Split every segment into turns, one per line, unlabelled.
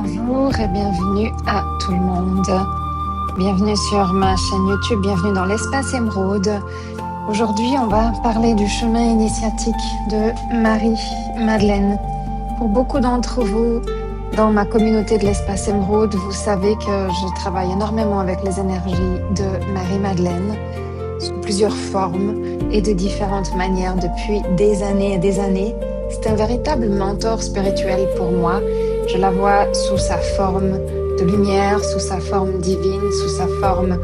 Bonjour et bienvenue à tout le monde. Bienvenue sur ma chaîne YouTube, bienvenue dans l'espace émeraude. Aujourd'hui, on va parler du chemin initiatique de Marie-Madeleine. Pour beaucoup d'entre vous, dans ma communauté de l'espace émeraude, vous savez que je travaille énormément avec les énergies de Marie-Madeleine sous plusieurs formes et de différentes manières depuis des années et des années. C'est un véritable mentor spirituel pour moi. Je la vois sous sa forme de lumière, sous sa forme divine, sous sa forme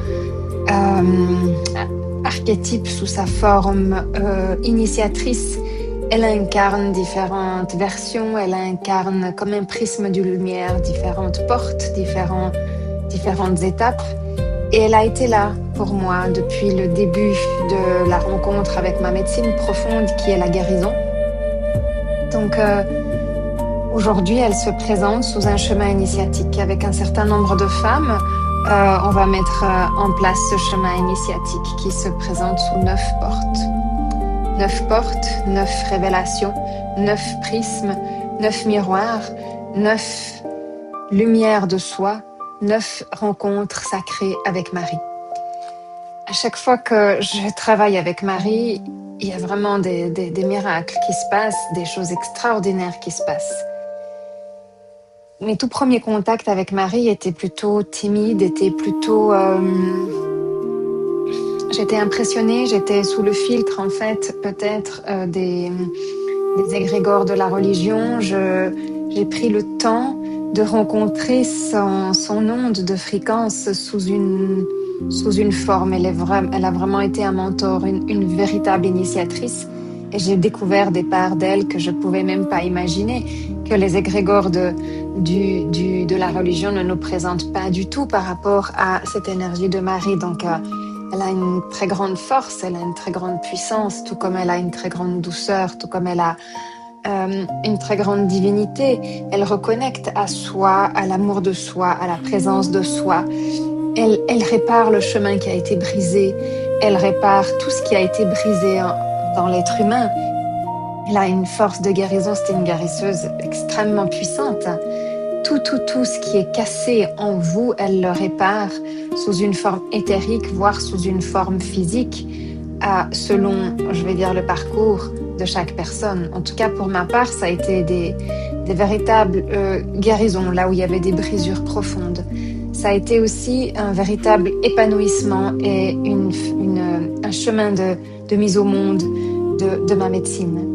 archétype, sous sa forme initiatrice. Elle incarne différentes versions, elle incarne comme un prisme de lumière, différentes portes, différentes étapes. Et elle a été là pour moi depuis le début de la rencontre avec ma médecine profonde qui est la guérison. Donc aujourd'hui, elle se présente sous un chemin initiatique avec un certain nombre de femmes. On va mettre en place ce chemin initiatique qui se présente sous 9 portes. 9 portes, 9 révélations, 9 prismes, 9 miroirs, 9 lumières de soi, 9 rencontres sacrées avec Marie. À chaque fois que je travaille avec Marie, il y a vraiment des miracles qui se passent, des choses extraordinaires qui se passent. Mes tout premiers contacts avec Marie étaient plutôt timides, j'étais impressionnée, j'étais sous le filtre en fait peut-être des égrégores de la religion. J'ai pris le temps de rencontrer son onde de fréquence sous une forme. Elle a vraiment été un mentor, une véritable initiatrice. Et j'ai découvert des parts d'elle que je pouvais même pas imaginer, que les égrégores de la religion ne nous présentent pas du tout par rapport à cette énergie de Marie. Donc, elle a une très grande force, elle a une très grande puissance, tout comme elle a une très grande douceur, tout comme elle a une très grande divinité. Elle reconnecte à soi, à l'amour de soi, à la présence de soi. Elle répare le chemin qui a été brisé. Elle répare tout ce qui a été brisé dans l'être humain. Elle a une force de guérison, c'était une guérisseuse extrêmement puissante. Tout ce qui est cassé en vous, elle le répare sous une forme éthérique, voire sous une forme physique, selon, je vais dire, le parcours de chaque personne. En tout cas, pour ma part, ça a été des véritables guérisons, là où il y avait des brisures profondes. Ça a été aussi un véritable épanouissement et un chemin de mise au monde de ma médecine.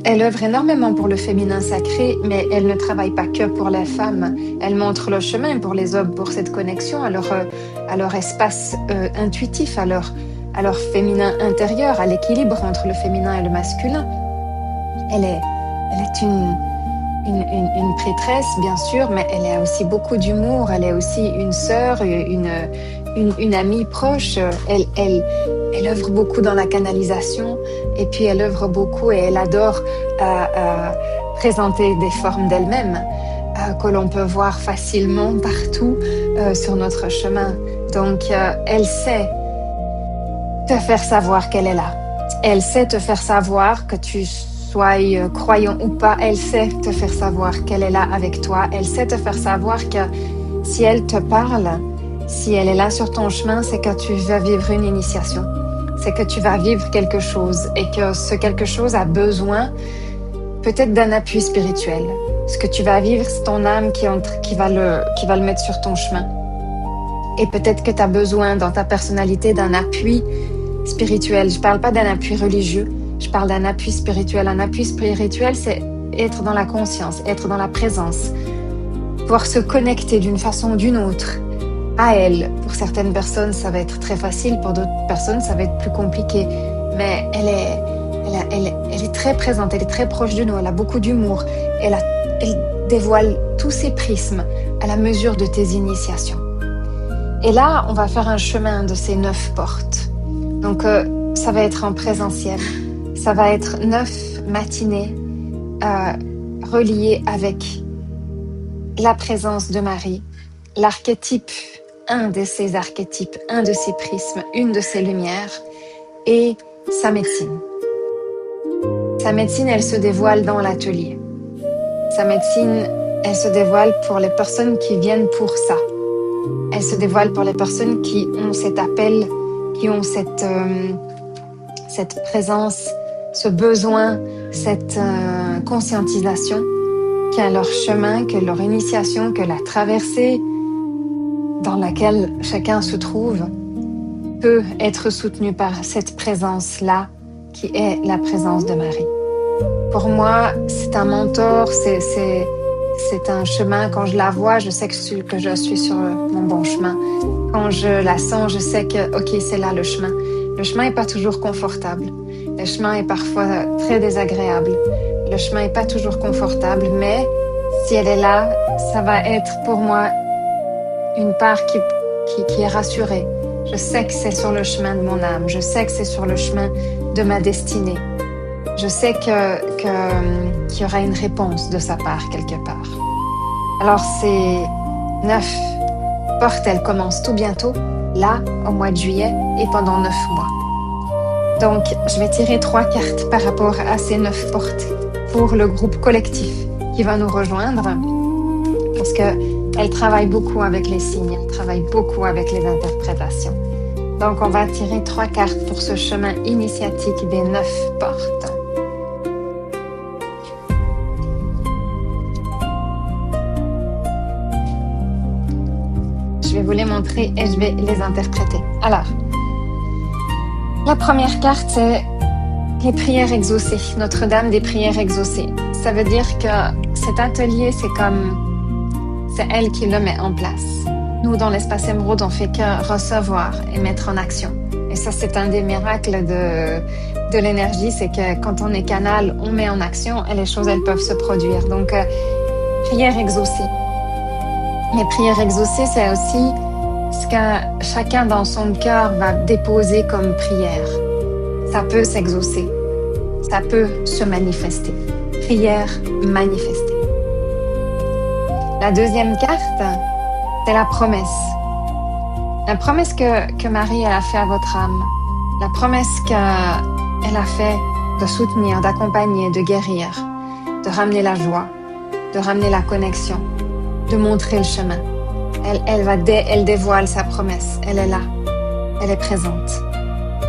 Elle œuvre énormément pour le féminin sacré, mais elle ne travaille pas que pour les femmes. Elle montre le chemin pour les hommes, pour cette connexion à leur espace intuitif, à leur féminin intérieur, à l'équilibre entre le féminin et le masculin. Elle est une prêtresse, bien sûr, mais elle a aussi beaucoup d'humour. Elle est aussi une sœur, une amie proche. Elle œuvre beaucoup dans la canalisation et puis elle œuvre beaucoup et elle adore présenter des formes d'elle-même que l'on peut voir facilement partout sur notre chemin. Donc, elle sait te faire savoir qu'elle est là. Elle sait te faire savoir que tu sois croyant ou pas, elle sait te faire savoir qu'elle est là avec toi. Elle sait te faire savoir que si elle te parle, si elle est là sur ton chemin, c'est que tu vas vivre une initiation. C'est que tu vas vivre quelque chose et que ce quelque chose a besoin peut-être d'un appui spirituel. Ce que tu vas vivre, c'est ton âme qui va le mettre sur ton chemin. Et peut-être que tu as besoin dans ta personnalité d'un appui spirituel. Je parle pas d'un appui religieux, je parle d'un appui spirituel. Un appui spirituel, c'est être dans la conscience, être dans la présence, pouvoir se connecter d'une façon ou d'une autre à elle. Pour certaines personnes, ça va être très facile, pour d'autres personnes, ça va être plus compliqué. Mais elle est très présente, elle est très proche de nous, elle a beaucoup d'humour, elle dévoile tous ses prismes à la mesure de tes initiations. Et là, on va faire un chemin de ces 9 portes. Donc, ça va être en présentiel. Ça va être 9 matinées reliées avec la présence de Marie, l'archétype, un de ses archétypes, un de ses prismes, une de ses lumières, et sa médecine. Sa médecine, elle se dévoile dans l'atelier. Sa médecine, elle se dévoile pour les personnes qui viennent pour ça. Elle se dévoile pour les personnes qui ont cet appel, qui ont cette présence, ce besoin, cette conscientisation, que leur chemin, que leur initiation, que la traversée dans laquelle chacun se trouve peut être soutenue par cette présence-là qui est la présence de Marie. Pour moi, c'est un mentor, c'est un chemin. Quand je la vois, je sais que je suis sur mon bon chemin. Quand je la sens, je sais que, ok, c'est là le chemin. Le chemin n'est pas toujours confortable. Le chemin est parfois très désagréable. Le chemin n'est pas toujours confortable, mais si elle est là, ça va être pour moi une part qui est rassurée. Je sais que c'est sur le chemin de mon âme. Je sais que c'est sur le chemin de ma destinée. Je sais qu'il y aura une réponse de sa part quelque part. Alors ces 9 portes, elles commencent tout bientôt, là, au mois de juillet, et pendant 9 mois. Donc, je vais tirer 3 cartes par rapport à ces 9 portes pour le groupe collectif qui va nous rejoindre, parce qu'elle travaille beaucoup avec les signes, elle travaille beaucoup avec les interprétations. Donc, on va tirer 3 cartes pour ce chemin initiatique des 9 portes. Je vais vous les montrer et je vais les interpréter. Alors, la première carte, c'est les prières exaucées, Notre-Dame des prières exaucées. Ça veut dire que cet atelier, c'est elle qui le met en place. Nous, dans l'espace émeraude, on fait que recevoir et mettre en action. Et ça, c'est un des miracles de l'énergie, c'est que quand on est canal, on met en action et les choses, elles peuvent se produire. Donc, prières exaucées. Les prières exaucées, c'est aussi ce que chacun dans son cœur va déposer comme prière. Ça peut s'exaucer. Ça peut se manifester. Prière manifestée. La deuxième carte, c'est la promesse. La promesse que Marie elle a fait à votre âme. La promesse qu'elle a fait de soutenir, d'accompagner, de guérir, de ramener la joie, de ramener la connexion, de montrer le chemin. Elle dévoile sa promesse. Elle est là. Elle est présente.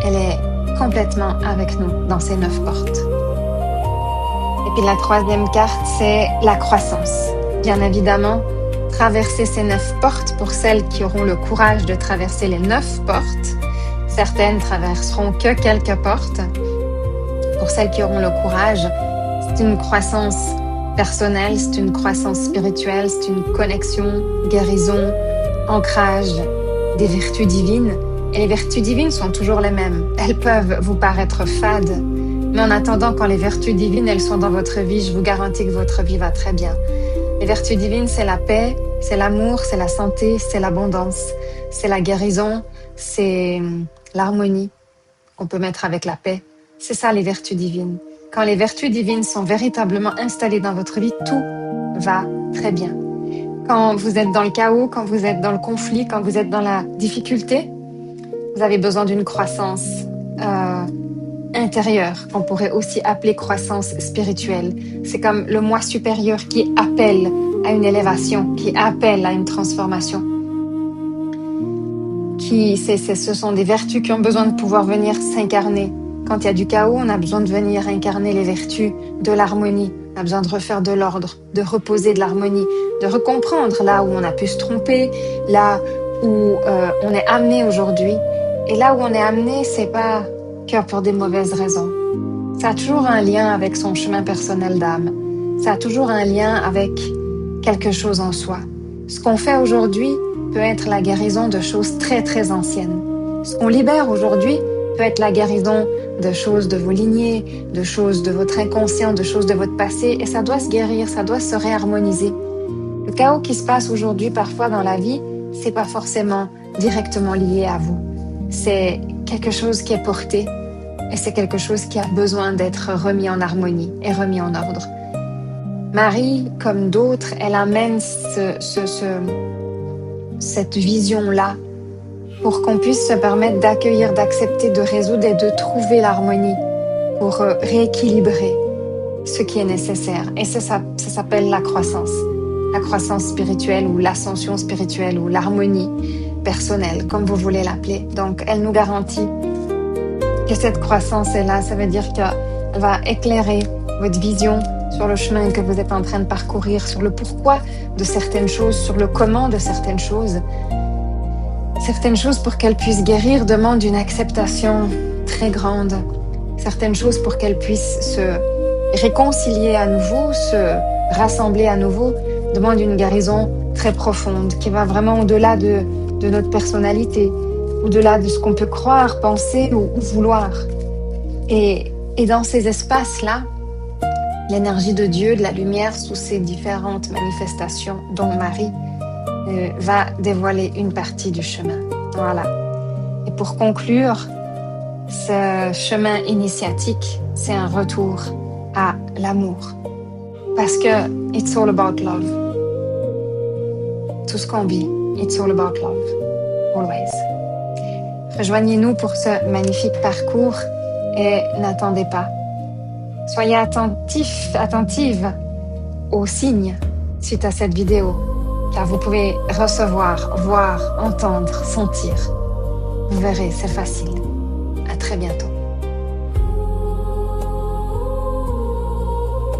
Elle est complètement avec nous dans ces 9 portes. Et puis la troisième carte, c'est la croissance. Bien évidemment, traverser ces 9 portes pour celles qui auront le courage de traverser les 9 portes. Certaines traverseront que quelques portes. Pour celles qui auront le courage, c'est une croissance personnelle, c'est une croissance spirituelle, c'est une connexion, guérison, ancrage des vertus divines. Et les vertus divines sont toujours les mêmes. Elles peuvent vous paraître fades, mais en attendant, quand les vertus divines, elles sont dans votre vie, je vous garantis que votre vie va très bien. Les vertus divines, c'est la paix, c'est l'amour, c'est la santé, c'est l'abondance, c'est la guérison, c'est l'harmonie qu'on peut mettre avec la paix. C'est ça les vertus divines. Quand les vertus divines sont véritablement installées dans votre vie, tout va très bien. Quand vous êtes dans le chaos, quand vous êtes dans le conflit, quand vous êtes dans la difficulté, vous avez besoin d'une croissance intérieure, qu'on pourrait aussi appeler croissance spirituelle. C'est comme le moi supérieur qui appelle à une élévation, qui appelle à une transformation. Ce sont des vertus qui ont besoin de pouvoir venir s'incarner. Quand il y a du chaos, on a besoin de venir incarner les vertus de l'harmonie. On a besoin de refaire de l'ordre, de reposer de l'harmonie, de recomprendre là où on a pu se tromper, là où on est amené aujourd'hui. Et là où on est amené, c'est pas que pour des mauvaises raisons. Ça a toujours un lien avec son chemin personnel d'âme. Ça a toujours un lien avec quelque chose en soi. Ce qu'on fait aujourd'hui peut être la guérison de choses très très anciennes. Ce qu'on libère aujourd'hui peut être la guérison de choses de vos lignées, de choses de votre inconscient, de choses de votre passé, et ça doit se guérir, ça doit se réharmoniser. Le chaos qui se passe aujourd'hui parfois dans la vie, c'est pas forcément directement lié à vous. C'est quelque chose qui est porté et c'est quelque chose qui a besoin d'être remis en harmonie et remis en ordre. Marie, comme d'autres, elle amène cette vision-là pour qu'on puisse se permettre d'accueillir, d'accepter, de résoudre et de trouver l'harmonie pour rééquilibrer ce qui est nécessaire. Et ça s'appelle la croissance. la croissance spirituelle ou l'ascension spirituelle ou l'harmonie personnelle, comme vous voulez l'appeler. Donc, elle nous garantit que cette croissance est là. Ça veut dire qu'elle va éclairer votre vision sur le chemin que vous êtes en train de parcourir, sur le pourquoi de certaines choses, sur le comment de certaines choses. Certaines choses, pour qu'elles puissent guérir, demandent une acceptation très grande. Certaines choses, pour qu'elles puissent se réconcilier à nouveau, se rassembler à nouveau, demandent une guérison très profonde, qui va vraiment au-delà de notre personnalité, au-delà de ce qu'on peut croire, penser ou vouloir. Et dans ces espaces-là, l'énergie de Dieu, de la lumière, sous ses différentes manifestations, dont Marie, va dévoiler une partie du chemin. Voilà. Et pour conclure, ce chemin initiatique, c'est un retour à l'amour. Parce que it's all about love. Tout ce qu'on vit, it's all about love. Always. Rejoignez-nous pour ce magnifique parcours et n'attendez pas. Soyez attentive aux signes suite à cette vidéo, car vous pouvez recevoir, voir, entendre, sentir. Vous verrez, c'est facile. À très bientôt.